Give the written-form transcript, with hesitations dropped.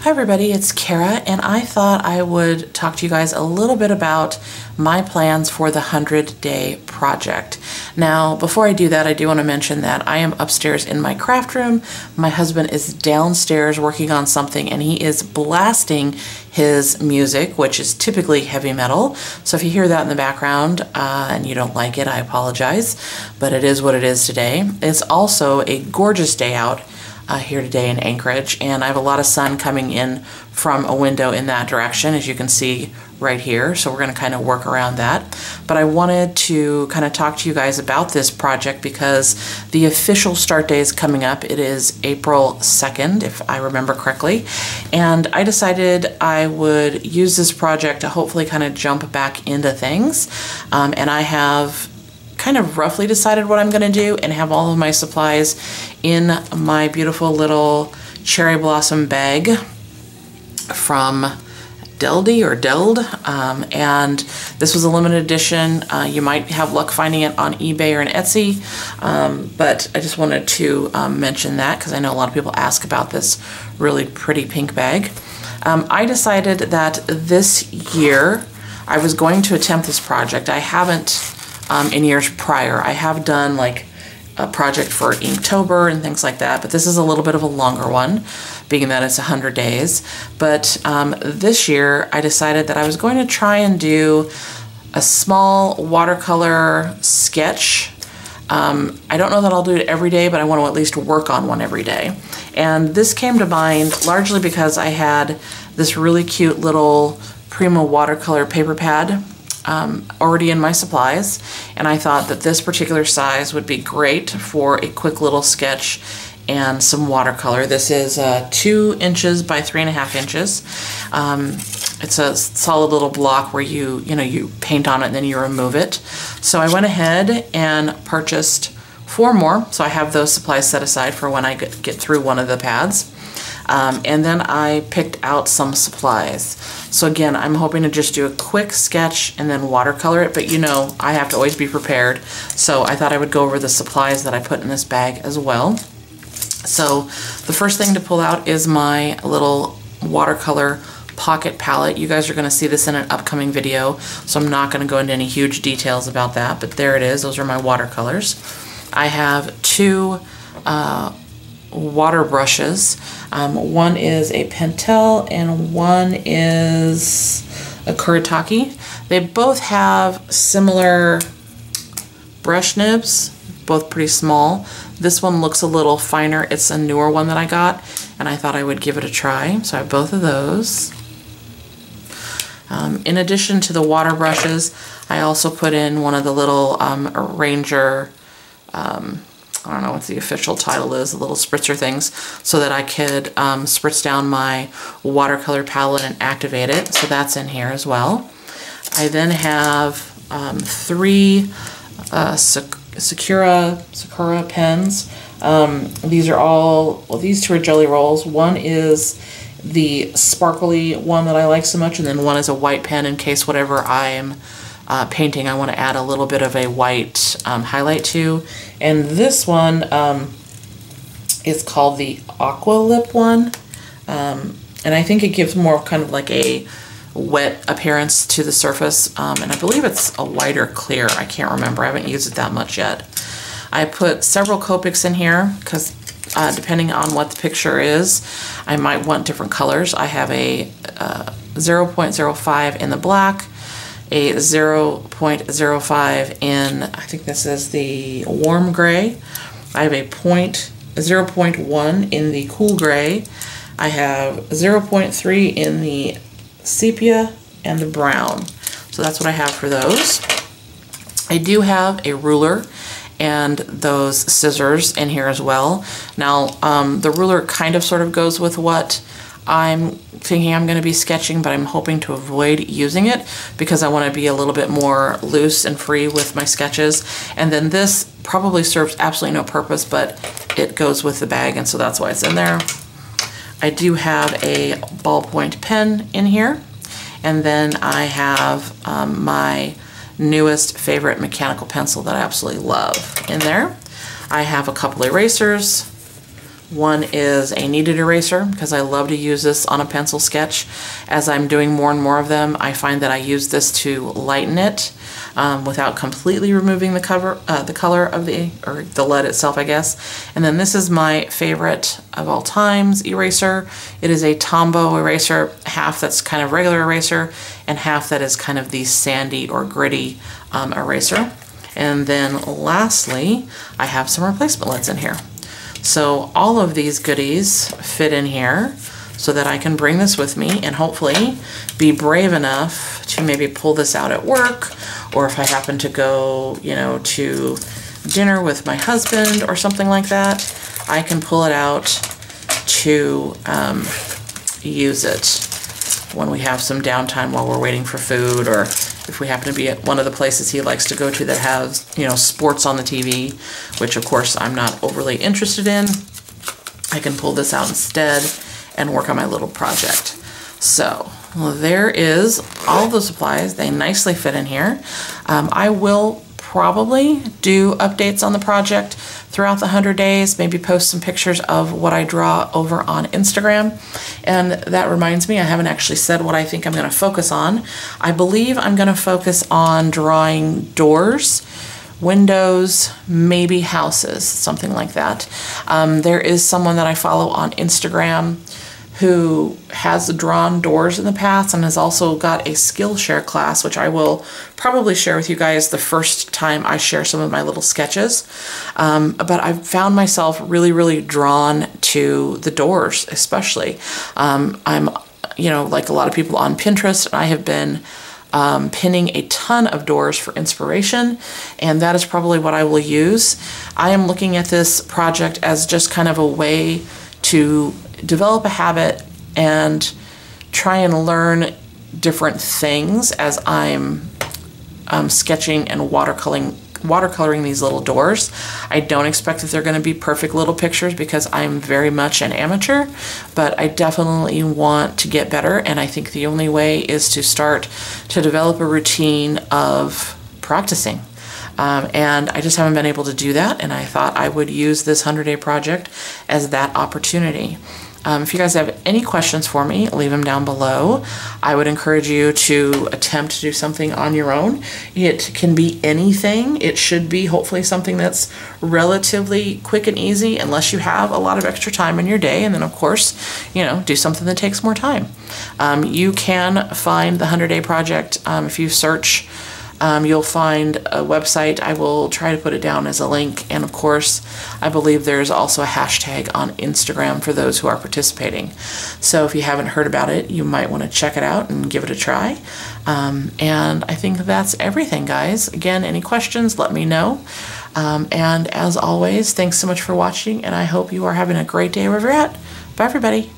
Hi everybody, it's Kara, and I thought I would talk to you guys a little bit about my plans for the 100-day project. Now, before I do that, I do want to mention that I am upstairs in my craft room. My husband is downstairs working on something, and he is blasting his music, which is typically heavy metal. So if you hear that in the background and you don't like it, I apologize, but it is what it is today. It's also a gorgeous day out here today in Anchorage, and I have a lot of sun coming in from a window in that direction, as you can see right here, so we're going to kind of work around that. But I wanted to kind of talk to you guys about this project because the official start day is coming up. It is April 2nd, if I remember correctly, and I decided I would use this project to hopefully kind of jump back into things, and I have kind of roughly decided what I'm going to do and have all of my supplies in my beautiful little cherry blossom bag from Deldy or Deld, and this was a limited edition. You might have luck finding it on eBay or on Etsy, but I just wanted to mention that because I know a lot of people ask about this really pretty pink bag. I decided that this year I was going to attempt this project. I haven't in years prior. I have done like a project for Inktober and things like that, but this is a little bit of a longer one, being that it's 100 days. But this year I decided that I was going to try and do a small watercolor sketch. I don't know that I'll do it every day, but I want to at least work on one every day. And this came to mind largely because I had this really cute little Prima watercolor paper pad already in my supplies, and I thought that this particular size would be great for a quick little sketch and some watercolor. This is 2 inches by 3.5 inches. It's a solid little block where you paint on it and then you remove it. So I went ahead and purchased 4 more, so I have those supplies set aside for when I get through one of the pads. And then I picked out some supplies. So again, I'm hoping to just do a quick sketch and then watercolor it, but you know, I have to always be prepared. So I thought I would go over the supplies that I put in this bag as well. So the first thing to pull out is my little watercolor pocket palette. You guys are going to see this in an upcoming video, so I'm not going to go into any huge details about that, but there it is. Those are my watercolors. I have 2 water brushes. One is a Pentel and one is a Kuretake. They both have similar brush nibs, both pretty small. This one looks a little finer. It's a newer one that I got, and I thought I would give it a try. So I have both of those. In addition to the water brushes, I also put in one of the little Ranger, I don't know what the official title is, the little spritzer things, so that I could spritz down my watercolor palette and activate it. So that's in here as well. I then have 3 Sakura pens. These are all, well, these 2 are Jelly Rolls. One is the sparkly one that I like so much, and then one is a white pen in case whatever I'm painting I want to add a little bit of a white highlight to. And this one is called the Aqua Lip one, and I think it gives more kind of like a wet appearance to the surface, and I believe it's a white or clear. I can't remember. I haven't used it that much yet. I put several Copics in here because depending on what the picture is, I might want different colors. I have a 0.05 in the black, a 0.05 in, I think this is the warm gray. I have a 0.1 in the cool gray. I have 0.3 in the sepia and the brown. So that's what I have for those. I do have a ruler and those scissors in here as well. Now, the ruler kind of sort of goes with what I'm thinking I'm going to be sketching, but I'm hoping to avoid using it because I want to be a little bit more loose and free with my sketches. And then this probably serves absolutely no purpose, but it goes with the bag, and so that's why it's in there. I do have a ballpoint pen in here, and then I have my newest favorite mechanical pencil that I absolutely love in there. I have a couple erasers, One is a kneaded eraser, because I love to use this on a pencil sketch. As I'm doing more and more of them, I find that I use this to lighten it without completely removing the color of the lead itself, I guess. And then this is my favorite of all times eraser. It is a Tombow eraser, half that's kind of regular eraser and half that is kind of the sandy or gritty eraser. And then lastly, I have some replacement leads in here. So all of these goodies fit in here so that I can bring this with me and hopefully be brave enough to maybe pull this out at work, or if I happen to go, you know, to dinner with my husband or something like that, I can pull it out to use it when we have some downtime while we're waiting for food, or if we happen to be at one of the places he likes to go to that has, you know, sports on the TV, which of course I'm not overly interested in. I can pull this out instead and work on my little project. So there is all the supplies. They nicely fit in here. I will probably do updates on the project throughout the 100 days, maybe post some pictures of what I draw over on Instagram. And that reminds me, I haven't actually said what I think I'm going to focus on. I believe I'm going to focus on drawing doors, windows, maybe houses, something like that. There is someone that I follow on Instagram who has drawn doors in the past and has also got a Skillshare class, which I will probably share with you guys the first time I share some of my little sketches. But I've found myself really drawn to the doors, especially. I'm, you know, like a lot of people on Pinterest, and I have been pinning a ton of doors for inspiration, and that is probably what I will use. I am looking at this project as just kind of a way to develop a habit and try and learn different things as I'm sketching and watercoloring these little doors. I don't expect that they're going to be perfect little pictures because I'm very much an amateur, but I definitely want to get better, and I think the only way is to start to develop a routine of practicing. And I just haven't been able to do that, and I thought I would use this 100-day project as that opportunity. If you guys have any questions for me, leave them down below. I would encourage you to attempt to do something on your own. It can be anything. It should be hopefully something that's relatively quick and easy, unless you have a lot of extra time in your day, and then of course, you know, do something that takes more time. You can find the 100-day project if you search. You'll find a website. I will try to put it down as a link. And of course, I believe there's also a hashtag on Instagram for those who are participating. So if you haven't heard about it, you might want to check it out and give it a try. And I think that's everything, guys. Again, any questions, let me know. And as always, thanks so much for watching, and I hope you are having a great day wherever you're at. Bye, everybody.